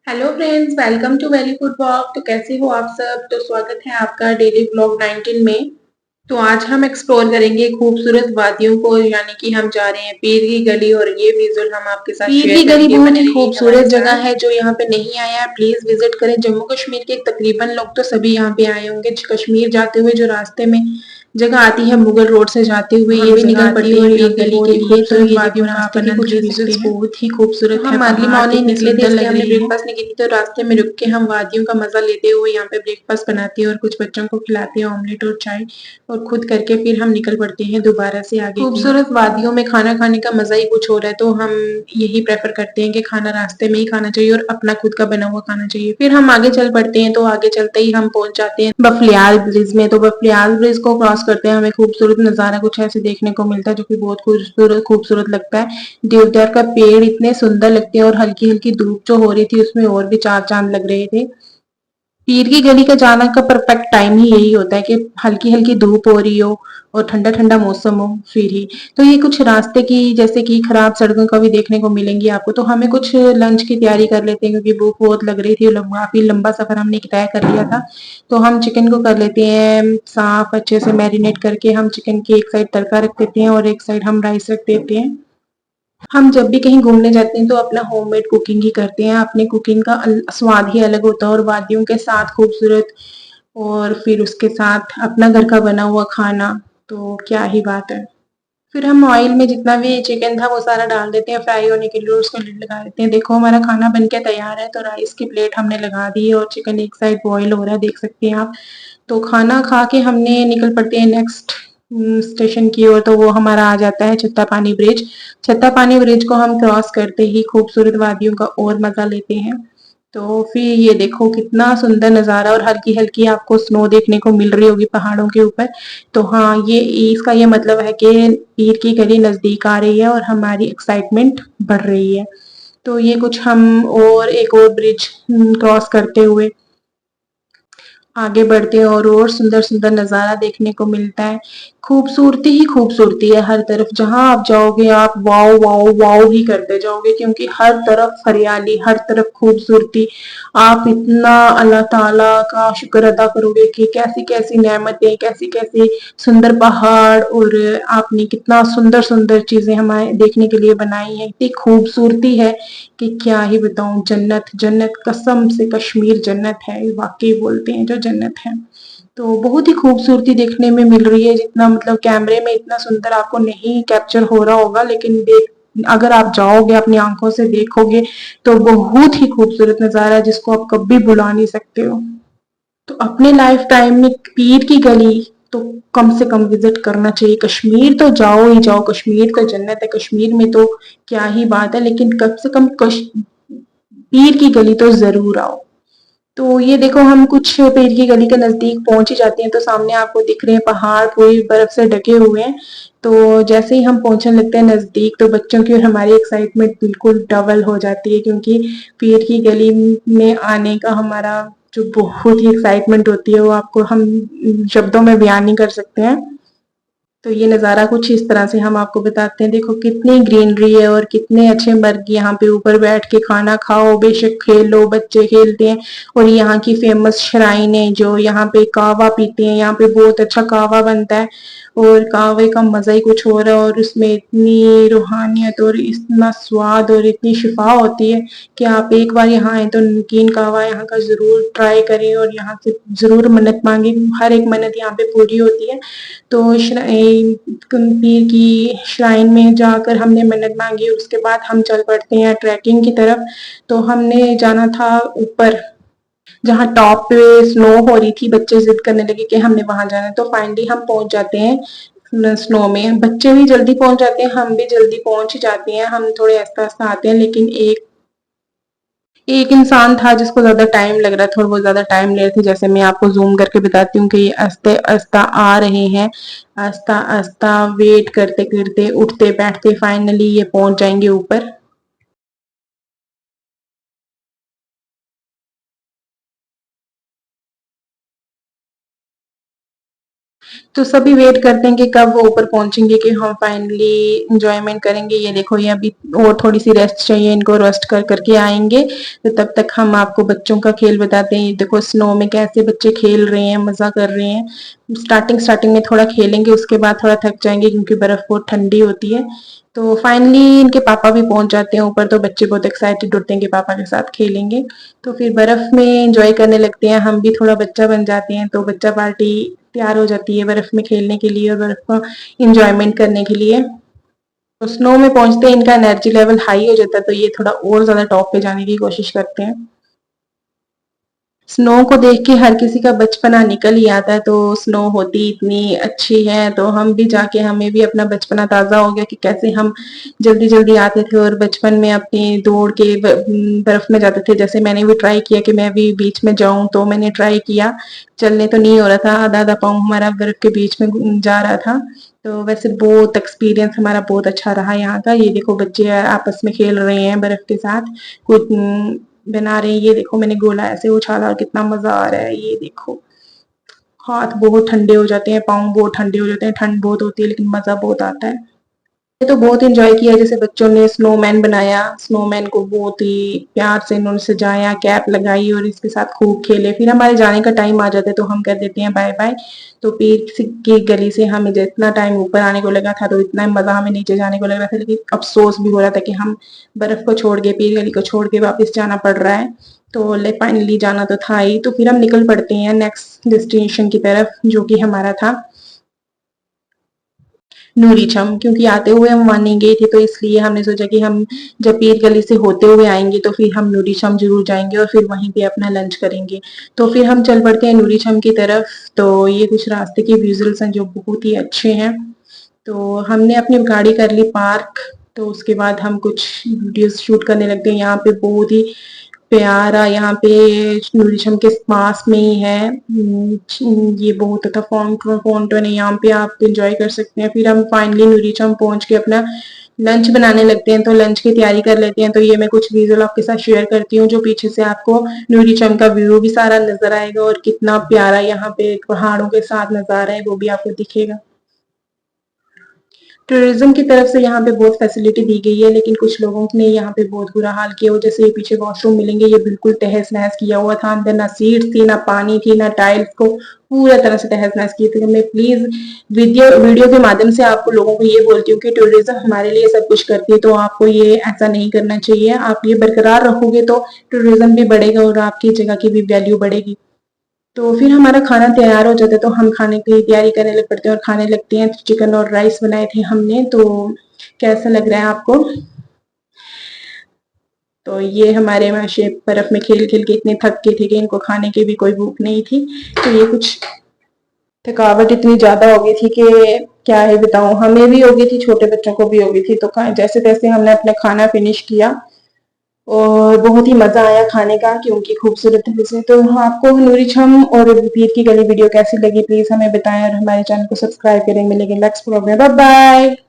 Hello friends, welcome to very good walk. तो कैसे हो आप सब। तो स्वागत है आपका डेली ब्लॉग 19 में। तो आज हम एक्सप्लोर करेंगे खूबसूरत वादियों को, यानी कि हम जा रहे हैं पीर की गली और ये विजुअल हम आपके साथ पीर शेयर की गली करेंगे। बहुत बने ही रहिए हमारे खूबसूरत जगह साथ। है। जो यहाँ पे नहीं आया है प्लीज विजिट करें। जम्मू कश्मीर के तकरीबन लोग तो सभी यहाँ पे आए होंगे। कश्मीर जाते हुए जो रास्ते में जगह आती है मुगल रोड से जाते हुए हम ये भी जगह निकल आती पड़ते है हैं पीर पीर गली गली के के लिए। तो खूबसूरत ये देखो वादियों का आप रास्ते के आनंद कुछ ले सकते विजुअल्स हैं। बहुत ही तो खूबसूरत है। हम अर्ली पहाड़ मॉर्निंग कितने निकले थे, सुंदर इसलिए लग हमने रहे हैं। ब्रेकफास्ट नहीं की थी। तो रास्ते में रुक के हम वादियों का मजा लेते हुए यहाँ पे ब्रेकफास्ट बनाते हैं और कुछ बच्चों को खिलाते हैं ऑमलेट और चाय, और खुद करके फिर हम निकल पड़ते हैं दोबारा से आगे की। खूबसूरत वादियों में खाना खाने का मजा ही कुछ और है, तो हम यही प्रेफर करते हैं कि खाना रास्ते में ही खाना चाहिए और अपना खुद का बना हुआ खाना चाहिए। फिर हम आगे चल पड़ते हैं। तो आगे चलते ही हम पहुंच जाते हैं बफलियाल ब्रिज में। तो बफलियाल ब्रिज को क्रॉस करते हैं हमें खूबसूरत नजारा कुछ ऐसे देखने को मिलता है जो कि बहुत खूबसूरत खूबसूरत लगता है। देवदार का पेड़ इतने सुंदर लगते हैं और हल्की हल्की धूप जो हो रही थी उसमें और भी चार चांद लग रहे थे। पीर की गली का जाना का परफेक्ट टाइम ही यही होता है कि हल्की हल्की धूप हो रही हो और ठंडा ठंडा मौसम हो फिर ही। तो ये कुछ रास्ते की जैसे कि खराब सड़कों का भी देखने को मिलेंगी आपको। तो हमें कुछ लंच की तैयारी कर लेते हैं क्योंकि भूख बहुत लग रही थी। काफी लंबा सफर हमने तय कर लिया था। तो हम चिकन को कर लेते हैं साफ अच्छे से मैरिनेट करके। हम चिकन की एक साइड तड़का रख देते हैं और एक साइड हम राइस रख देते हैं। हम जब भी कहीं घूमने जाते हैं तो अपना होममेड कुकिंग ही करते हैं। अपने कुकिंग का स्वाद ही अलग होता है और वादियों के साथ खूबसूरत और फिर उसके साथ अपना घर का बना हुआ खाना, तो क्या ही बात है। फिर हम ऑयल में जितना भी चिकन था वो सारा डाल देते हैं फ्राई होने के लिए और उसको लिड लगा देते हैं। देखो हमारा खाना बन के तैयार है। तो राइस की प्लेट हमने लगा दी है और चिकन एक साइड बॉईल हो रहा है, देख सकते हैं आप। तो खाना खा के हमने निकल पड़ते हैं नेक्स्ट स्टेशन की ओर। तो वो हमारा आ जाता है छत्ता पानी ब्रिज। छत्ता पानी ब्रिज को हम क्रॉस करते ही खूबसूरत वादियों का और मजा लेते हैं। तो फिर ये देखो कितना सुंदर नजारा और हल्की हल्की आपको स्नो देखने को मिल रही होगी पहाड़ों के ऊपर। तो हाँ, ये इसका ये मतलब है कि पीर की गली नजदीक आ रही है और हमारी एक्साइटमेंट बढ़ रही है। तो ये कुछ हम और एक और ब्रिज क्रॉस करते हुए आगे बढ़ते हैं और सुंदर सुंदर नजारा देखने को मिलता है। खूबसूरती ही खूबसूरती है हर तरफ। जहां आप जाओगे आप वाओ वाओ वाओ ही करते जाओगे क्योंकि हर तरफ हरियाली, हर तरफ खूबसूरती। आप इतना अल्लाह ताला का शुक्र अदा करोगे कि कैसी कैसी नेमतें, कैसी कैसी सुंदर पहाड़ और आपने कितना सुंदर सुंदर चीजें हमारे देखने के लिए बनाई है। इतनी खूबसूरती है कि क्या ही बताऊं। जन्नत जन्नत, कसम से कश्मीर जन्नत है, वाकई बोलते हैं जो जन्नत है। तो बहुत ही खूबसूरती देखने में मिल रही है। जितना मतलब कैमरे में इतना सुंदर आपको नहीं कैप्चर हो रहा होगा, लेकिन देख अगर आप जाओगे अपनी आंखों से देखोगे तो बहुत ही खूबसूरत नजारा है जिसको आप कभी भुला नहीं सकते हो। तो अपने लाइफ टाइम में पीर की गली तो कम से कम विजिट करना चाहिए। कश्मीर तो जाओ ही जाओ, कश्मीर तो जन्नत है। कश्मीर में तो क्या ही बात है, लेकिन कम से कम पीर की गली तो जरूर आओ। तो ये देखो हम कुछ पीर की गली के नजदीक पहुंच ही जाते हैं। तो सामने आपको दिख रहे हैं पहाड़ पूरी बर्फ से ढके हुए हैं। तो जैसे ही हम पहुंचने लगते हैं नजदीक तो बच्चों की और हमारी एक्साइटमेंट बिल्कुल डबल हो जाती है क्योंकि पीर की गली में आने का हमारा जो बहुत ही एक्साइटमेंट होती है वो आपको हम शब्दों में बयान नहीं कर सकते हैं। तो ये नज़ारा कुछ इस तरह से हम आपको बताते हैं। देखो कितनी ग्रीनरी है और कितने अच्छे मर्ग यहाँ पे ऊपर बैठ के खाना खाओ, बेशक खेलो, बच्चे खेलते हैं। और यहाँ की फेमस श्राइन है जो यहाँ पे कावा पीते हैं। यहाँ पे बहुत अच्छा कावा बनता है और कावे का मजा ही कुछ और है। और उसमें इतनी रूहानियत और इतना स्वाद और इतनी शिफा होती है कि आप एक बार यहाँ आए तो नमकीन कावा यहाँ का जरूर ट्राई करें और यहाँ से जरूर मन्नत मांगे। हर एक मन्नत यहाँ पे पूरी होती है। तो पीर की श्राइन में जाकर हमने मन्नत मांगी। उसके बाद हम चल पड़ते हैं ट्रैकिंग की तरफ। तो हमने जाना था ऊपर जहाँ टॉप पे स्नो हो रही थी। बच्चे जिद करने लगे कि हमने वहां जाना है। तो फाइनली हम पहुंच जाते हैं स्नो में। बच्चे भी जल्दी पहुंच जाते हैं, हम भी जल्दी पहुंच जाते हैं। हम थोड़े आस्ते आस्ते आते हैं लेकिन एक एक इंसान था जिसको ज्यादा टाइम लग रहा था और वो ज्यादा टाइम ले रहे थे। जैसे मैं आपको जूम करके बताती हूँ कि ये आस्ते आस्ता आ रहे हैं, आस्ता आस्ता वेट करते करते उठते बैठते फाइनली ये पहुंच जाएंगे ऊपर। तो सभी वेट करते हैं कि कब वो ऊपर पहुंचेंगे कि हम फाइनली इंजॉयमेंट करेंगे। ये देखो ये अभी और थोड़ी सी रेस्ट चाहिए इनको, रेस्ट कर करके आएंगे। तो तब तक हम आपको बच्चों का खेल बताते हैं। ये देखो स्नो में कैसे बच्चे खेल रहे हैं, मजा कर रहे हैं। स्टार्टिंग स्टार्टिंग में थोड़ा खेलेंगे, उसके बाद थोड़ा थक जाएंगे क्योंकि बर्फ बहुत ठंडी होती है। तो फाइनली इनके पापा भी पहुंच जाते हैं ऊपर, तो बच्चे बहुत एक्साइटेड होते हैं कि पापा के साथ खेलेंगे। तो फिर बर्फ में एंजॉय करने लगते हैं, हम भी थोड़ा बच्चा बन जाते हैं। तो बच्चा पार्टी तैयार हो जाती है बर्फ में खेलने के लिए और बर्फ का इंजॉयमेंट करने के लिए। तो स्नो में पहुंचते ही इनका एनर्जी लेवल हाई हो जाता है, तो ये थोड़ा और ज्यादा टॉप पे जाने की कोशिश करते हैं। स्नो को देख के हर किसी का बचपना निकल ही आता है। तो स्नो होती इतनी अच्छी है तो हम भी जाके, हमें भी अपना बचपना ताजा हो गया कि कैसे हम जल्दी जल्दी आते थे और बचपन में अपनी दौड़ के बर्फ में जाते थे। जैसे मैंने भी ट्राई किया कि मैं भी बीच में जाऊं, तो मैंने ट्राई किया, चलने तो नहीं हो रहा था, आधा आधा पाँव हमारा बर्फ के बीच में जा रहा था। तो वैसे बहुत एक्सपीरियंस हमारा बहुत अच्छा रहा यहाँ का। ये देखो बच्चे आपस में खेल रहे हैं बर्फ के साथ, कुछ बना रहे हैं। ये देखो मैंने गोला ऐसे उछाला और कितना मजा आ रहा है। ये देखो हाथ बहुत ठंडे हो जाते हैं, पाँव बहुत ठंडे हो जाते हैं, ठंड बहुत होती है लेकिन मजा बहुत आता है। ये तो बहुत एंजॉय किया, जैसे बच्चों ने स्नोमैन बनाया, स्नोमैन को बहुत ही प्यार से इन्होंने सजाया, कैप लगाई और इसके साथ खूब खेले। फिर हमारे जाने का टाइम आ जाता है तो हम कर देते हैं बाय बाय। तो पीर की गली से हमें जितना टाइम ऊपर आने को लगा था तो इतना मजा हमें नीचे जाने को लग रहा था, लेकिन अफसोस भी हो रहा था कि हम बर्फ को छोड़ के, पीर गली को छोड़ के वापस जाना पड़ रहा है। तो फाइनली जाना तो था ही, तो फिर हम निकल पड़ते हैं नेक्स्ट डेस्टिनेशन की तरफ, जो कि हमारा था नूरीचम। क्योंकि आते हुए हम वहां नहीं गए थे तो इसलिए हमने सोचा कि हम जब पीर गली से होते हुए आएंगे तो फिर हम नूरीचम जरूर जाएंगे और फिर वहीं पे अपना लंच करेंगे। तो फिर हम चल पड़ते हैं नूरीचम की तरफ। तो ये कुछ रास्ते के विजुअल्स हैं जो बहुत ही अच्छे हैं। तो हमने अपनी गाड़ी कर ली पार्क, तो उसके बाद हम कुछ वीडियोस शूट करने लगते हैं। यहाँ पे बहुत ही प्यारा, यहाँ पे नूरिशम के पास में ही है ये बहुत अच्छा फाउंटेन है, यहाँ पे आप एंजॉय कर सकते हैं। फिर हम फाइनली नूरिशम पहुंच के अपना लंच बनाने लगते हैं, तो लंच की तैयारी कर लेते हैं। तो ये मैं कुछ विजुअल आपके साथ शेयर करती हूँ, जो पीछे से आपको नूरिशम का व्यू भी सारा नजर आएगा और कितना प्यारा यहाँ पे पहाड़ों के साथ नजारा है वो भी आपको दिखेगा। टूरिज्म की तरफ से यहाँ पे बहुत फैसिलिटी दी गई है, लेकिन कुछ लोगों ने यहाँ पे बहुत बुरा हाल किया हो। जैसे ये पीछे वॉशरूम मिलेंगे, ये बिल्कुल तहस नहस किया हुआ था, अंदर ना सीट थी, ना पानी थी, ना टाइल्स, को पूरा तरह से तहस नहस की थी। मैं प्लीज वीडियो के माध्यम से आपको लोगों को ये बोलती हूँ कि टूरिज्म हमारे लिए सब कुछ करती है, तो आपको ये ऐसा नहीं करना चाहिए। आप ये बरकरार रखोगे तो टूरिज्म भी बढ़ेगा और आपकी जगह की भी वैल्यू बढ़ेगी। तो फिर हमारा खाना तैयार हो जाता है तो हम खाने की तैयारी करने लग पड़ते हैं और खाने लगते हैं। चिकन और राइस बनाए थे हमने, तो कैसा लग रहा है आपको? तो ये हमारे वहाँ शेफ बर्फ में खेल खेल के इतने थक के थे कि इनको खाने की भी कोई भूख नहीं थी। तो ये कुछ थकावट इतनी ज्यादा हो गई थी कि क्या है बताऊं, हमें भी हो गई थी, छोटे बच्चों को भी हो गई थी। तो जैसे तैसे हमने अपना खाना फिनिश किया और बहुत ही मजा आया खाने का, क्योंकि खूबसूरत है से। तो आपको नूरी छम और पीर की गली वीडियो कैसी लगी प्लीज हमें बताएं और हमारे चैनल को सब्सक्राइब करें। मिलेंगे नेक्स्ट प्रोग्राम, बाय बाय।